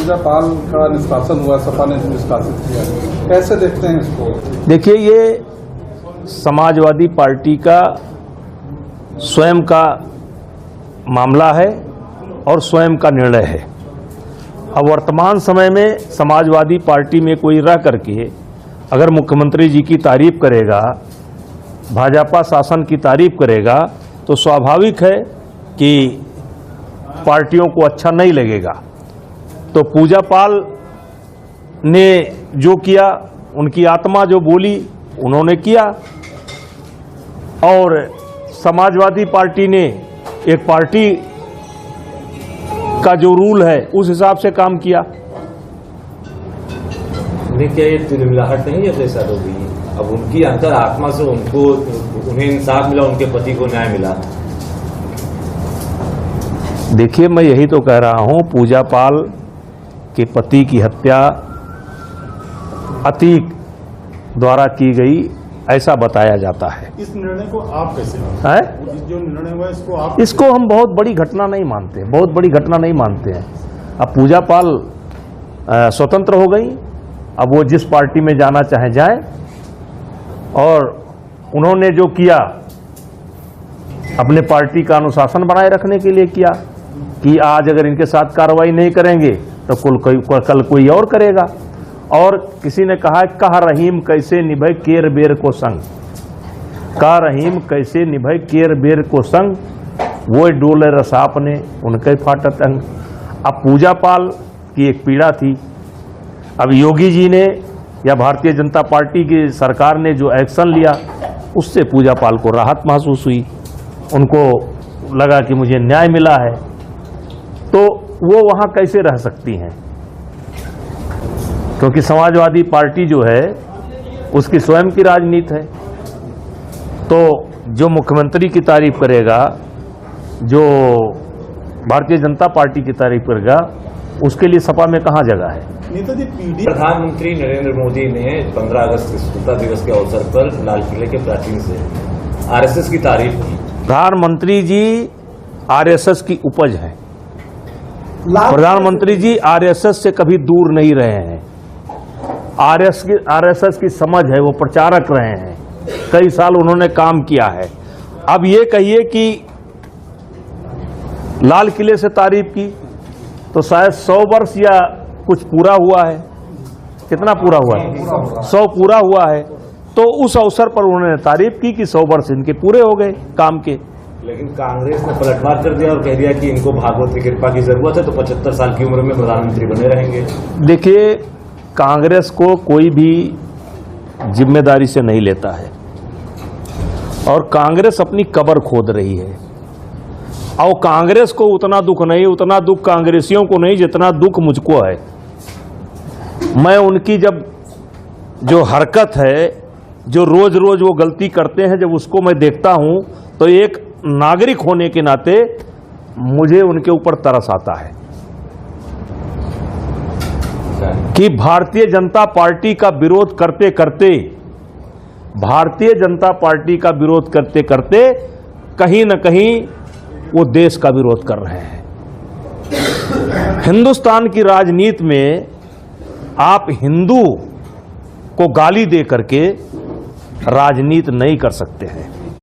पूजा पाल का निष्कासन हुआ, सपा ने निष्कासित किया, कैसे देखते हैं इसको? देखिए, ये समाजवादी पार्टी का स्वयं का मामला है और स्वयं का निर्णय है। अब वर्तमान समय में समाजवादी पार्टी में कोई रह करके अगर मुख्यमंत्री जी की तारीफ करेगा, भाजपा शासन की तारीफ करेगा, तो स्वाभाविक है कि पार्टियों को अच्छा नहीं लगेगा। तो पूजा पाल ने जो किया, उनकी आत्मा जो बोली उन्होंने किया, और समाजवादी पार्टी ने एक पार्टी का जो रूल है उस हिसाब से काम किया। क्या ये तिलमिलाहट नहीं है अपने साथ हो गई? अब उनकी अंतर आत्मा से उन्हें इंसाफ मिला, उनके पति को न्याय मिला। देखिए, मैं यही तो कह रहा हूं, पूजा पाल के पति की हत्या अतीक द्वारा की गई ऐसा बताया जाता है। इस निर्णय को आप कैसे मानते हैं? जो निर्णय हुआ इसको हम बहुत बड़ी घटना नहीं मानते, बहुत बड़ी घटना नहीं मानते हैं। अब पूजा पाल स्वतंत्र हो गई, अब वो जिस पार्टी में जाना चाहे जाए, और उन्होंने जो किया अपने पार्टी का अनुशासन बनाए रखने के लिए किया कि आज अगर इनके साथ कार्रवाई नहीं करेंगे तो कल कोई और करेगा। और किसी ने कहा, कह रहीम कैसे निभे केर बेर को संग, कह रहीम कैसे निभे केर बेर को संग, वो डोले रसाप ने उनके फाटत अंग। अब पूजा पाल की एक पीड़ा थी, अब योगी जी ने या भारतीय जनता पार्टी की सरकार ने जो एक्शन लिया उससे पूजा पाल को राहत महसूस हुई, उनको लगा कि मुझे न्याय मिला है, तो वो वहां कैसे रह सकती हैं? क्योंकि समाजवादी पार्टी जो है उसकी स्वयं की राजनीति है। तो जो मुख्यमंत्री की तारीफ करेगा, जो भारतीय जनता पार्टी की तारीफ करेगा, उसके लिए सपा में कहां जगह है? नेताजी, प्रधानमंत्री नरेंद्र मोदी ने 15 अगस्त स्वतंत्रता दिवस के अवसर पर लाल किले के प्राचीन से आरएसएस की तारीफ की। प्रधानमंत्री जी आरएसएस की उपज है। प्रधानमंत्री जी आरएसएस से कभी दूर नहीं रहे हैं। आरएसएस की समझ है, वो प्रचारक रहे हैं, कई साल उन्होंने काम किया है। अब ये कहिए कि लाल किले से तारीफ की, तो शायद 100 वर्ष या कुछ पूरा हुआ है। कितना पूरा हुआ है? 100 पूरा हुआ है। तो उस अवसर पर उन्होंने तारीफ की कि 100 वर्ष इनके पूरे हो गए काम के। लेकिन कांग्रेस ने पलटवार कर दिया और कह दिया कि इनको भागवत की कृपा की जरूरत है, तो 75 साल की उम्र में प्रधानमंत्री बने रहेंगे। देखिए, कांग्रेस को कोई भी जिम्मेदारी से नहीं लेता है, और कांग्रेस अपनी कब्र खोद रही है। और कांग्रेस को उतना दुख नहीं, उतना दुख कांग्रेसियों को नहीं जितना दुख मुझको है। मैं उनकी जब जो हरकत है, जो रोज रोज वो गलती करते हैं, जब उसको मैं देखता हूं तो एक नागरिक होने के नाते मुझे उनके ऊपर तरस आता है कि भारतीय जनता पार्टी का विरोध करते करते, भारतीय जनता पार्टी का विरोध करते करते कहीं न कहीं वो देश का विरोध कर रहे हैं। हिंदुस्तान की राजनीति में आप हिंदू को गाली दे करके राजनीति नहीं कर सकते हैं।